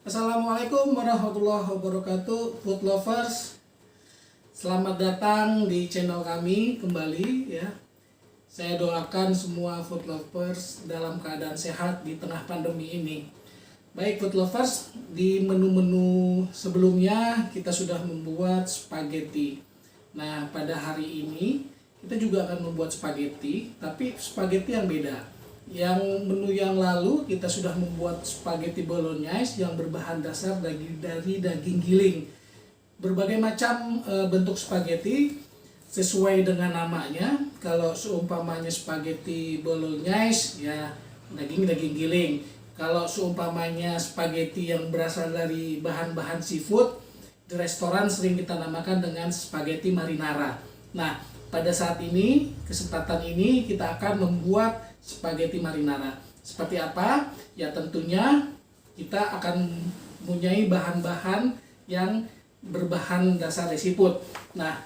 Assalamualaikum warahmatullahi wabarakatuh, food lovers. Selamat datang di channel kami kembali ya. Saya doakan semua food lovers dalam keadaan sehat di tengah pandemi ini. Baik food lovers, di menu-menu sebelumnya kita sudah membuat spaghetti. Nah, pada hari ini kita juga akan membuat spaghetti, tapi spaghetti yang beda. Yang menu yang lalu kita sudah membuat spaghetti bolognese yang berbahan dasar dari daging giling. Berbagai macam bentuk spaghetti sesuai dengan namanya. Kalau seumpamanya spaghetti bolognese ya daging giling. Kalau seumpamanya spaghetti yang berasal dari bahan-bahan seafood, di restoran sering kita namakan dengan spaghetti marinara. Nah, pada saat ini, kesempatan ini kita akan membuat spaghetti marinara. Seperti apa? Ya tentunya kita akan mempunyai bahan-bahan yang berbahan dasar seafood. Nah,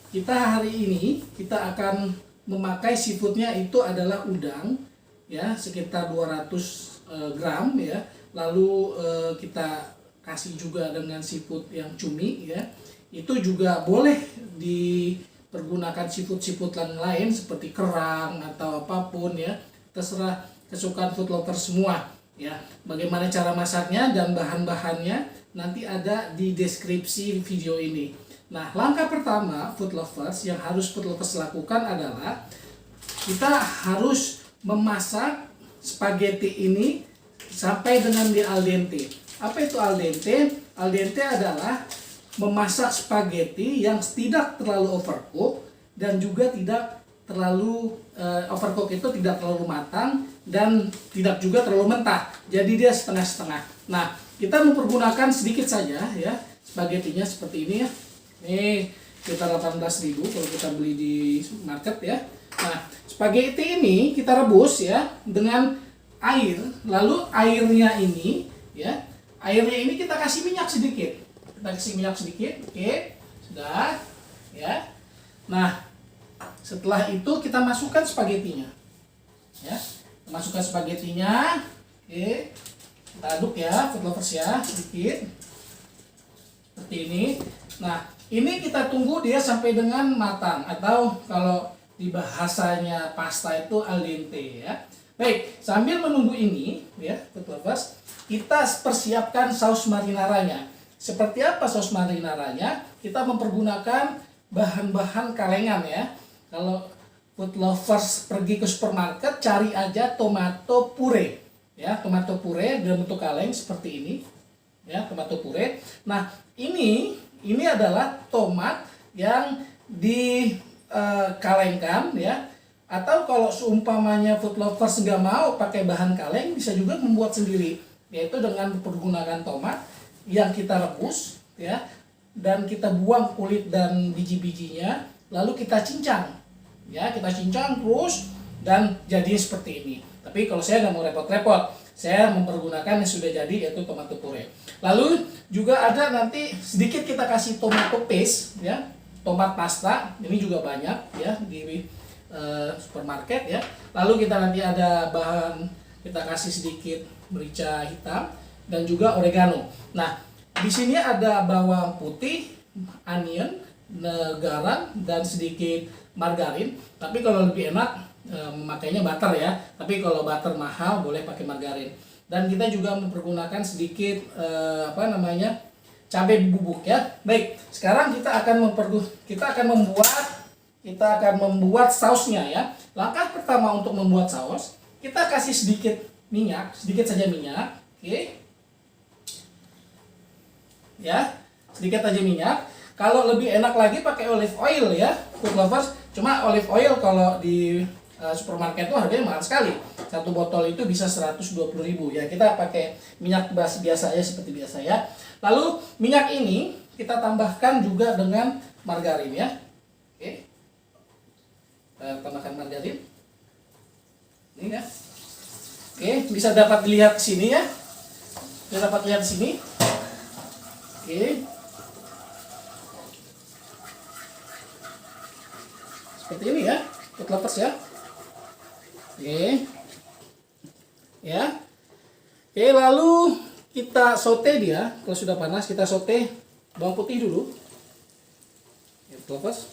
kita hari ini kita akan memakai seafoodnya itu adalah udang ya, sekitar 200 gram ya. Lalu kita kasih juga dengan seafood yang cumi ya. Itu juga boleh dipergunakan seafood lain seperti kerang atau apapun ya, terserah kesukaan food lover semua ya. Bagaimana cara masaknya dan bahan-bahannya nanti ada di deskripsi video ini. Nah, langkah pertama food lovers yang harus food lovers lakukan adalah kita harus memasak spaghetti ini sampai dengan di al dente. Apa itu al dente? Al dente adalah memasak spaghetti yang tidak terlalu overcook dan juga tidak terlalu overcook, itu tidak terlalu matang dan tidak juga terlalu mentah. Jadi dia setengah-setengah. Nah, kita mempergunakan sedikit saja ya spagettinya seperti ini ya. Ini sekitar 18.000 kalau kita beli di market ya. Nah, spaghetti ini kita rebus ya dengan air. Lalu airnya ini ya, airnya ini kita kasih minyak sedikit. Kita kasih minyak sedikit, oke, sudah, ya. Nah, setelah itu kita masukkan spagettinya, ya. Kita masukkan spagettinya, oke. Kita aduk ya, food lovers ya, sedikit, seperti ini. Nah, ini kita tunggu dia sampai dengan matang atau kalau di bahasanya pasta itu al dente ya. Baik, sambil menunggu ini, ya, food lovers, kita persiapkan saus marinaranya. Seperti apa saus marinaranya? Kita mempergunakan bahan-bahan kalengan ya. Kalau food lovers pergi ke supermarket, cari aja tomato puree. Ya, tomato puree dalam bentuk kaleng seperti ini. Ya, tomato puree. Nah, ini adalah tomat yang dikalengkan ya. Atau kalau seumpamanya food lovers nggak mau pakai bahan kaleng, bisa juga membuat sendiri. Yaitu dengan mempergunakan tomat yang kita rebus ya, dan kita buang kulit dan biji-bijinya, lalu kita cincang ya, kita cincang terus dan jadi seperti ini. Tapi kalau saya nggak mau repot-repot, saya mempergunakan yang sudah jadi yaitu tomato puree. Lalu juga ada nanti sedikit kita kasih tomato paste ya, tomat pasta, ini juga banyak ya di supermarket ya. Lalu kita nanti ada bahan, kita kasih sedikit merica hitam dan juga oregano. Nah, di sini ada bawang putih, onion, garam dan sedikit margarin. Tapi kalau lebih enak memakainya butter ya. Tapi kalau butter mahal boleh pakai margarin. Dan kita juga mempergunakan sedikit cabai bubuk ya. Baik, sekarang kita akan membuat sausnya ya. Langkah pertama untuk membuat saus, kita kasih sedikit minyak, sedikit saja minyak, oke. Ya, sedikit aja minyak. Kalau lebih enak lagi pakai olive oil ya, food lovers. Cuma olive oil kalau di supermarket itu harganya mahal sekali. Satu botol itu bisa 120.000 ya. Kita pakai minyak biasa ya, seperti biasa ya. Lalu minyak ini kita tambahkan juga dengan margarin ya. Oke. Kita tambahkan margarin. Ini ya. Oke, bisa dapat dilihat di sini ya. Bisa dapat lihat di sini. Oke. Seperti ini ya, food lovers ya. Oke. Ya. Oke, lalu kita saute dia. Kalau sudah panas, kita saute bawang putih dulu. Ya, food lovers.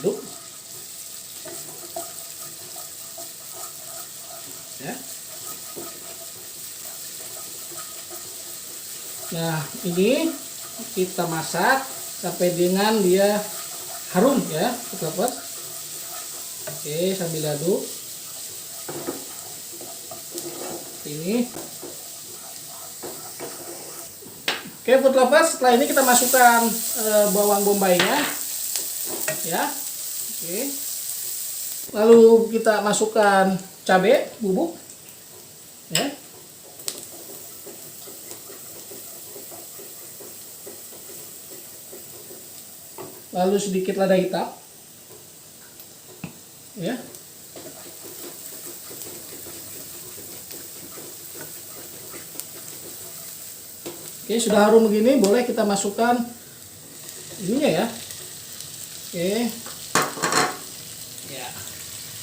Aduk. Ya. Nah, ini kita masak sampai dengan dia harum ya, food lovers. Oke, sambil aduk. Ini. Oke, food lovers, setelah ini kita masukkan bawang bombaynya. Ya. Oke. Lalu kita masukkan cabai bubuk. Ya. Lalu sedikit lada hitam. Ya. Oke, sudah harum begini, boleh kita masukkan ininya ya. Oke. Ya.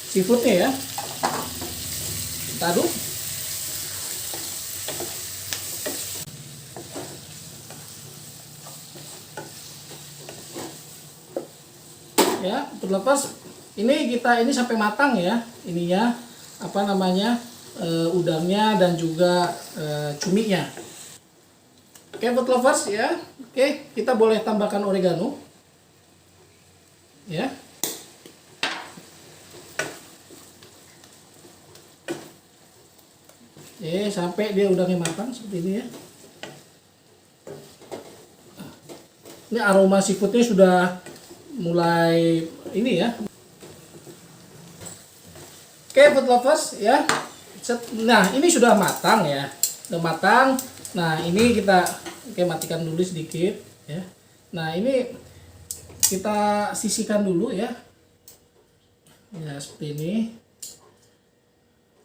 Seafoodnya ya. Kita aduk. Ya, food lovers, ini sampai matang ya. Ininya apa namanya? Udangnya dan juga cuminya. Oke, food lovers ya. Oke, kita boleh tambahkan oregano. Ya. Sampai dia udangnya matang seperti ini ya. Ini aroma seafoodnya sudah mulai ini ya. Oke, food lovers ya. Nah, ini sudah matang ya. Sudah matang. Nah, ini kita matikan dulu sedikit ya. Nah, ini kita sisihkan dulu ya. Ya, seperti ini.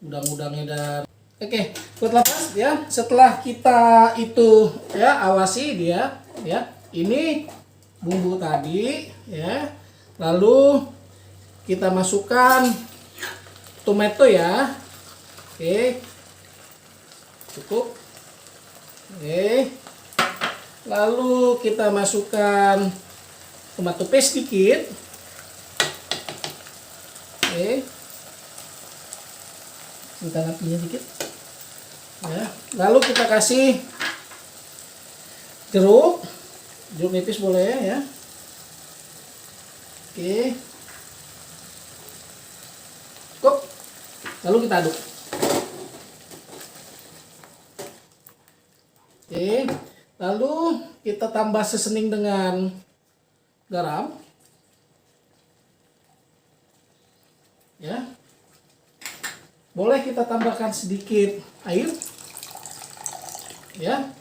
Udang-udangnya dan oke, food lovers ya. Setelah kita itu ya awasi dia ya. Ini bumbu tadi ya. Lalu kita masukkan tomato ya. Oke. Cukup. Oke. Lalu kita masukkan tomato paste sedikit. Oke. Kita apinya sedikit. Ya. Lalu kita kasih jeruk nipis boleh ya. Oke. Cukup. Lalu kita aduk. Oke. Lalu kita tambah seasoning dengan garam. Ya. Boleh kita tambahkan sedikit air. Ya.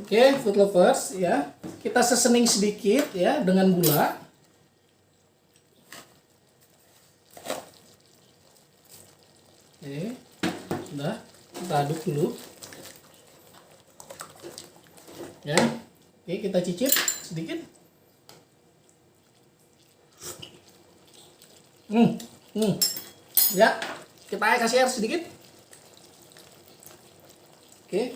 Oke, food lovers ya. Kita seasoning sedikit ya dengan gula. Oke. Sudah, kita aduk dulu. Ya. Oke, kita cicip sedikit. Ya, kita kasih air sedikit. Oke.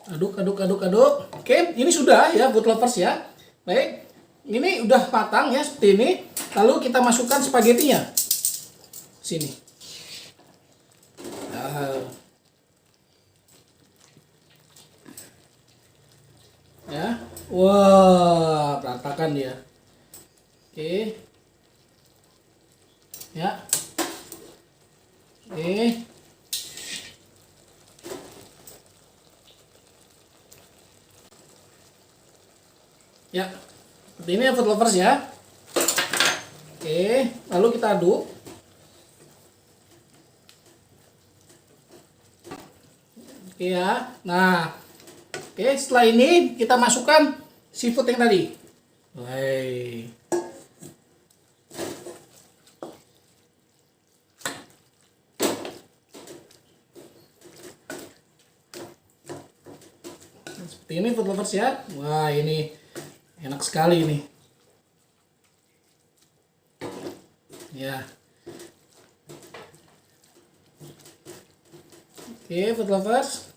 Aduk. Oke, ini sudah ya food lovers ya. Baik. Ini udah matang ya seperti ini. Lalu kita masukkan spagettinya. Sini. Ya. Wah, berantakan dia. Oke. Ya. Oke. Ya. Seperti ini ya food lovers ya. Oke. Oke, lalu kita aduk. Oke ya. Nah, oke, setelah ini kita masukkan seafood yang tadi. Baik. Seperti ini food lovers ya. Wah, ini enak sekali nih. Ya. Oke, food lovers.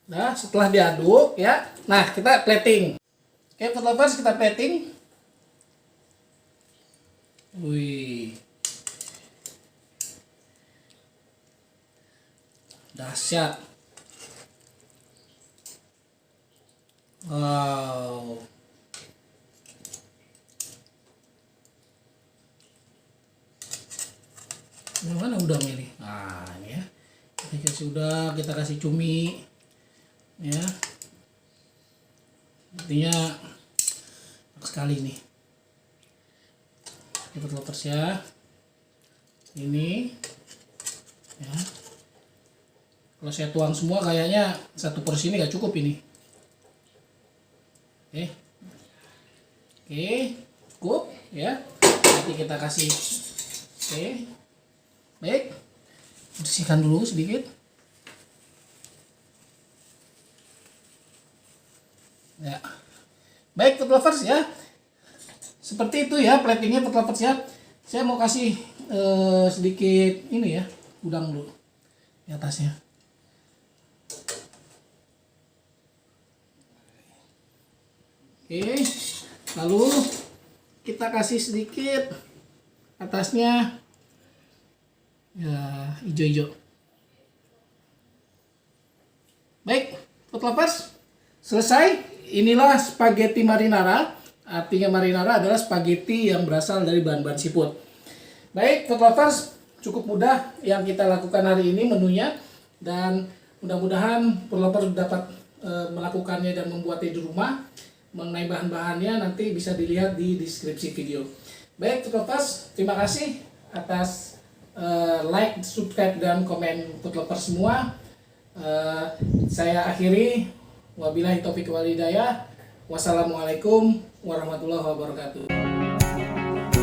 Nah, setelah diaduk ya. Nah, kita plating. Oke, food lovers, kita plating. Wih. Dahsyat. Wow. Mana udangnya nih? Nah, ini ya. Kita kasih udang, kita kasih cumi. Ya. Artinya enak sekali nih. Kita lovers ya. Ini ya. Kalau saya tuang semua kayaknya satu porsi ini gak cukup ini. Oke. Oke, cukup ya. Nanti kita kasih. Oke. Baik. Bersihkan dulu sedikit. Ya. Baik, food lovers ya. Seperti itu ya platingnya food lovers ya. Saya mau kasih sedikit ini ya, udang dulu di atasnya. Oke. Lalu kita kasih sedikit atasnya ya hijau-hijau. Baik, food lovers, selesai. Inilah spaghetti marinara. Artinya marinara adalah spaghetti yang berasal dari bahan-bahan seafood. Baik, food lovers, cukup mudah yang kita lakukan hari ini menunya, dan mudah-mudahan food lovers dapat melakukannya dan membuatnya di rumah. Mengenai bahan-bahannya nanti bisa dilihat di deskripsi video. Baik, food lovers, terima kasih atas like, subscribe, dan komen food lovers semua. Saya akhiri. Wabillahi taufiq wal hidayah. Wassalamualaikum warahmatullahi wabarakatuh.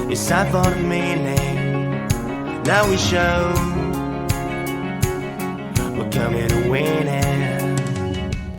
It's time for the meaning. Now we show we're coming to win it.